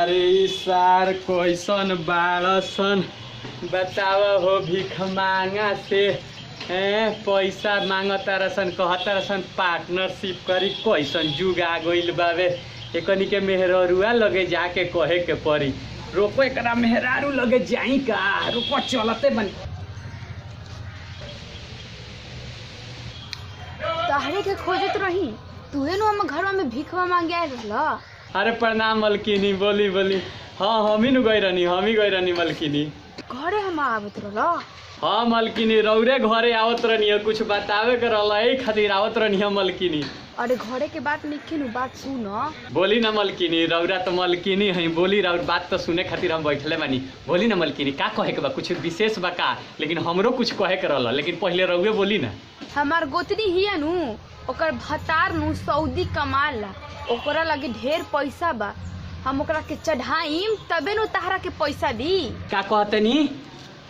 अरे सार कैसन बाड़सन बताव हो भिख मांगा से पैसा मांगता रसन कहता रसन पार्टनरशिप करी कैसन जुग आ गइल बावे एकनी के मेहरुआ लगे जाके कहे के पड़ी रोको एकरा मेहरारू लगे जाई का रुको चलते बन तहरे के खोजत रही तुहे नु हम घर में भीखवा मांगे आए रहला। अरे प्रणाम मलकिनी बोली बोली। हाँ हम ही गई रहनी मलकिनी घरे हम आवत रहला। हाँ मलकिनी रौरे घरे आवत रहनी कुछ बतावे के रहला एही खातिर आवत रहनी मलकिनी। अरे घरे के बात निखे नु बात सुन। बोली ना मलकिनी रौरा तो मलकिनी है बोली रौर बात तो सुने खातिर हम बैठले बानी। बोली ना मलकिनी का कहे के बा कुछ विशेष बा का लेकिन हमरो कुछ कहे के रहला लेकिन पहले रौरे बोली ना। हमार गोतनी हिया नु ओकर भतार नु सऊदी कमाला ओकरा लगे ढेर पैसा बा हम ओकरा के चढ़ाईम तबे नु तहरा के पैसा दी। का कहतनी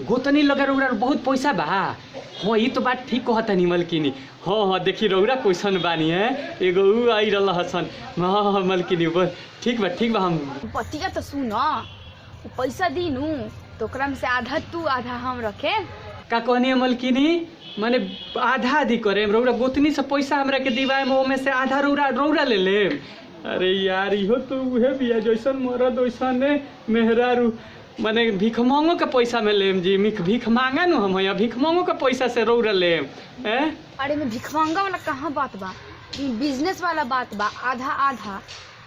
गोतनी लगे रौरा बहुत पैसा बा। हाँ ये तो बात ठीक कहतनी मलकिनी। हाँ हाँ देखी रौरा क्वेश्चन बानी है एगो ऊ आई रहा हसन। हाँ हाँ मलकिनी बोल ठीक बा हम पतिया तो सुन पैसा दी नु तो ओकरा में से आधा तू आधा हम रखे। का कहनी मलकिनी माने आधा आधी करे रौरा गोतनी से पैसा हमरा के दिवाए में से आधा रौरा ले ले। अरे यार इहो तो उहे बिया जैसन मरद वैसन मेहरारू माने भीख मांगो के पैसा में लेम जी भीख मांगा नु हम भीख मांगो के पैसा से रौरा लेम। अरे मैं भीख मांगा वाला कहाँ बात बा बिजनेस वाला बात बा आधा आधा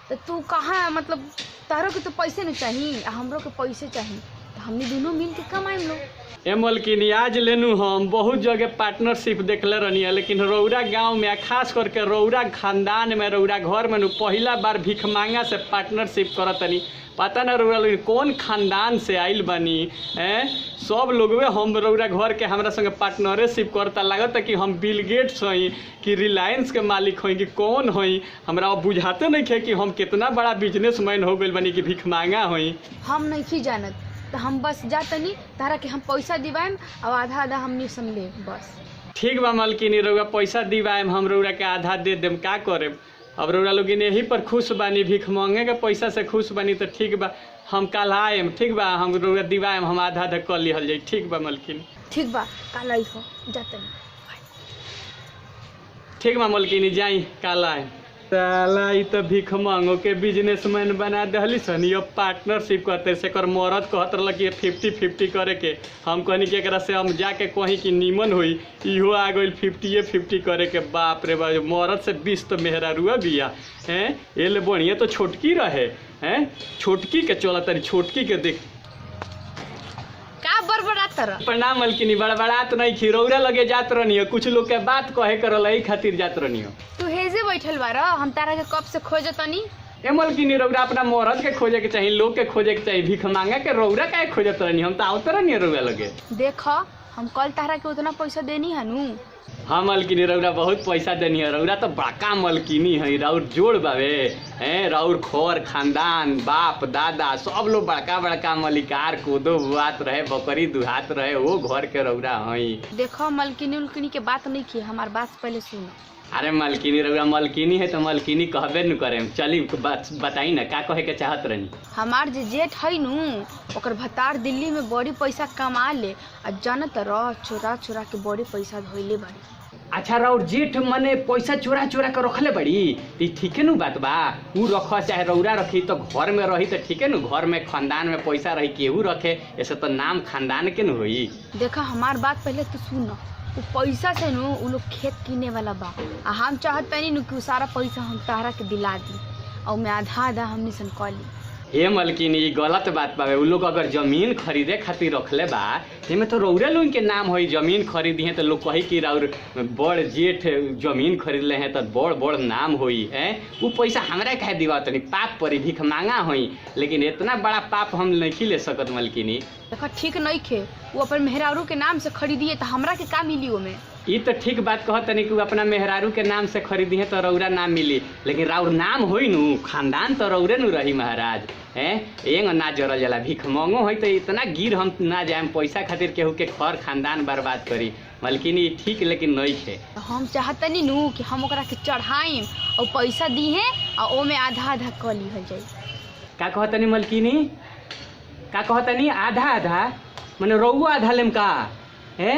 तो तू कहाँ मतलब तारो के तो पैसे नहीं चाहिए हमरो के पैसे चाहिए तो हमने दोनों मिल के कमाएम लो। मलकिनी आज लेनू हम बहुत जगह पार्टनरशिप देखले रहनी है लेकिन रौरा गांव में खास करके रौरा खानदान में रौरा घर में पहला बार भीख मांगा से पार्टनरशिप करतनी। पता ना रौरा लोग कौन खानदान से आइल बनी सब लोग हम रौरा घर के हमरा संगे पार्टनरशिप करता लागत कि हम बिल गेट्स हई कि रिलायंस के मालिक हई कि कौन हई हमरा अब बुझाते नहीं खे कि हम कितना बड़ा बिजनेसमैन हो गइल बनी कि भीख मांगा हई। हम नहीं जानत तो हम बस जातनी तारा के हम पैसा दिवाएम और आधा आधा हमनी समझे बस। ठीक बा मलकिनी रौरा पैसा दिवाएम हम रौरा के आधा दे देम का करेम। अब रौरा लोग यही पर खुश बानी भीख मांगे के पैसा से खुश बानी तो ठीक बा हम कल आएम ठीक बा हम रौरा दिवाएम हम आधा आधा कर लिहल जाई ठीक बा मलकिनी। ठीक बा कल आई हो जातनी ठीक बा मलकिनी जाई कल आए। साला ई तो भीख मांगो के बिजनेसमैन बना दहली सन ये पार्टनरशिप करते से कर मरद कहत रहल कि 50-50 करे के हम कहनी कि एकरा से हम जाके कहीं कि नीमन होई इहो आ गइल 50-50 करे के। बाप रे बाप मरद से 20 तो मेहरारुआ बिया ये ले बढ़िया तो छोटकी रहे छोटकी के चलत तरी छोटकी के देख का बड़बड़ात रह। प्रणाम मलकिनी बड़बड़ात नहीं खी रौरा लगे जात रहनी कुछ लोग के बात कहे कर रही खातिर जात रहनी। तू हेजे बैठल बार हम तारा के कब से खोजतनी। मलकिनी रौरा अपना मरद के खोजे के चाहिए लोग के खोजे के चाहिए भीख मांगा के रौरा काहे खोजत रहनी हम तो आवत रहनी रौरा लगे। देख हम कल तारा के उतना पैसा देनी है नु। हाँ मलकिनी रौरा बहुत पैसा देनी है रौरा तो बड़का मलकिनी है राउर जोड़ बावे राउर खोर खानदान बाप दादा सब लोग बड़का बड़का मलिकार कोदो बुआत रहे बकरी दुहात रहे वो घर के रौरा हई। देखो मलकिनी उलकिनी के बात नहीं की हमार बात पहले सुनो। अरे मलकिनी रौरा मलकिनी है तो मलकिनी कहबे न करे चली बताई ना का कहे के चाहत रहनी। हमार जे जेठ है नु ओकर भतार दिल्ली में बड़ी पैसा कमा ले आ जानत रह चोरा चोरा के बड़ी पैसा धोइले बड़ी। अच्छा राउर जेठ मने पैसा चोरा चोरा के रखले बड़ी तो ठीक है नु बात बा ऊ रख चाहे रौरा रखी तो घर में रही तो ठीक है नु घर में खानदान में पैसा रही केहू रखे ऐसे तो नाम खानदान के न होई। देखा हमार बात पहले तो सुन वो पैसा से नु उ लोग खेत किने वाला बा आ हम चाहत पैनी नु कि सारा पैसा हम तारा के दिला दी और मैं आधा आधा हमनी सन कली। हे मलकिनी गलत बात बा उ लोग अगर जमीन खरीदे खातिर रखले बा में तो रौरे लोग के नाम होई जमीन खरीदी है तो लोग कही कि राउर बड़ जेठ जमीन खरीद ले हैं तो बड़ बड़ नाम होई वो पैसा हमरा कहे दिवा तनी पाप परी भीख मांगा होई लेकिन इतना बड़ा पाप हम नहीं ले सकत मलकिनी। देखा ठीक नहीं खे वो अपन मेहरारू के नाम से खरीदिए तो हमरा के का मिली ओमे। ये तो ठीक बात कहत तनी कि अपना मेहरारू के नाम से खरीदी है तो रौरा नाम मिली लेकिन राउर नाम होई नु खानदान तो रौरे नु रही महाराज एंग ना जरल जाला भीख मांगो है तो इतना गिर हम ना जाए पैसा खातिर केहू के घर खानदान बर्बाद करी मलकिनी ठीक लेकिन नहीं है। हम चाहतनी नु कि हम ओकरा के चढ़ाईम और पैसा दी है और ओमे आधा आधा क ली हो जाई। का कहतनी मलकिनी, का कहतनी आधा आधा मने रउआ आधा लेम का है,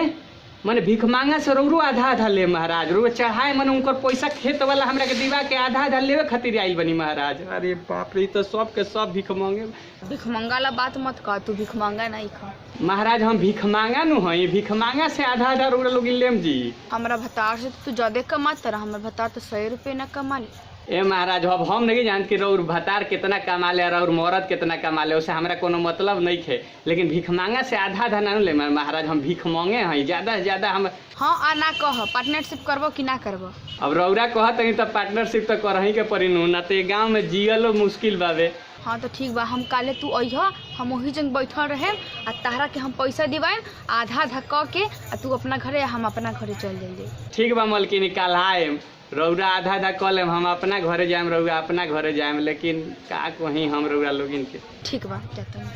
मने भीख मांगा से रउरो आधा आधा ले महाराज, रउआ चढ़ाए मने उनकर पैसा खेत वाला हमरा के दीवा के आधा आधा लेवे खातिर आइल बनी महाराज। अरे बाप रे, तो सब के सब भीख मांगे। भीख मंगा ला बात मत कह, तू भीख मांगा नहीं खा महाराज, हम भीख मांगा नु हई, भीख मांगा से आधा आधा रउरा लोग लेम जी। हमरा भतार से तू ज्यादा कमाता रहा, हमर भतार तो 100 रुपये न कमा ली। ए महाराज, अब हम नहीं जानते कि रउर भतार कितना कमा ले और मौरत कितना कमा ले, उससे हमरा कोनो मतलब नहीं है, लेकिन भीख मांगा से आधा आधा ना ले महाराज, हम भीख मांगे हैं ज्यादा से ज्यादा हम। हाँ आ ना कह, पार्टनरशिप करबो कि ना करबो? अब रउरा कहत नहीं तो पार्टनरशिप तो करही के पड़ी नु, ना तो गाँव में जियलो मुश्किल बाबे। हाँ तो ठीक बा, हम काले तू अइह, हम वही जंग बैठल रहे आ तारा के हम पैसा दिवाएम आधा आधा क के, आ तू अपना घरे हम अपना घरे चल जाइए। ठीक बा मलकिनी, कल आएम, रउरा आधा आधा कह लेम, हम अपना घरे जाएम, रउरा अपना घरे जाएम, लेकिन का कहीं हम रउरा लोगिन के। ठीक बा, जाता हूँ।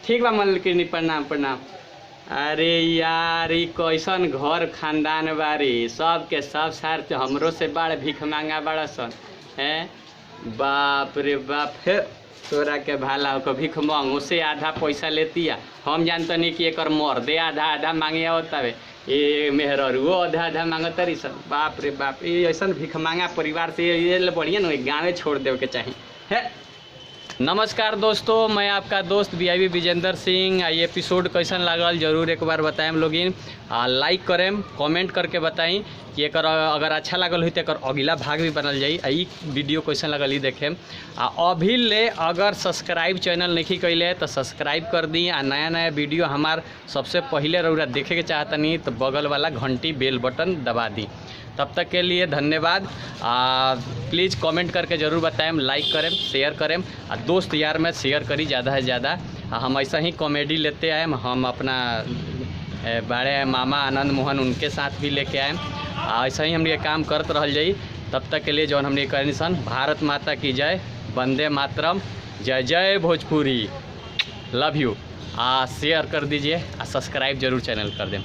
ठीक बा मलकिनी, प्रणाम प्रणाम। अरे यार, ई कैसन घर खानदान बारी, सब के सब सार हमरो से बड़ भीख मांगा बड़ा सन है। बाप रे बाप, हे तोरा के भाला हो, भीख मांगो से आधा पैसा लेती है। हम जानते नहीं कि एक मर्दे आधा आधा मांगे आवतावे, ये मेहररुओ आधा आधा मांगत रही सन। बाप रे बाप, ये ऐसा भीख मांगा परिवार से ये बढ़िया ना गाँव छोड़ देवे के चाहिए है। नमस्कार दोस्तों, मैं आपका दोस्त वीआईपी विजेंद्र सिंह। ये एपिसोड कैसन लागल जरूर एक बार बताएं लोगिन, लाइक करें, कमेंट करके बताएं कि एक अगर अच्छा लागल हुई तो एक अगला भाग भी बनल जाई। ई वीडियो कैसन लगल देखें। अभी ले अगर सब्सक्राइब चैनल नहीं कैले तो सब्सक्राइब कर दी, आ नया नया वीडियो हमार सबसे पहले रउरा देखे के चाहतनी तो बगल वाला घंटी बेल बटन दबा दी। तब तक के लिए धन्यवाद। प्लीज़ कमेंट करके ज़रूर बताएं, लाइक करें, शेयर करें, और दोस्त यार में शेयर करी ज़्यादा से ज़्यादा। हम ऐसा ही कॉमेडी लेते आए, हम अपना बड़े मामा आनंद मोहन उनके साथ भी लेके आए, ऐसा ही हम ये काम करते रह जाई। तब तक के लिए जौन हमने करनी सन, भारत माता की जय, वंदे मातरम, जय जय भोजपुरी, लव यू। शेयर कर दीजिए, सब्सक्राइब जरूर चैनल कर दें।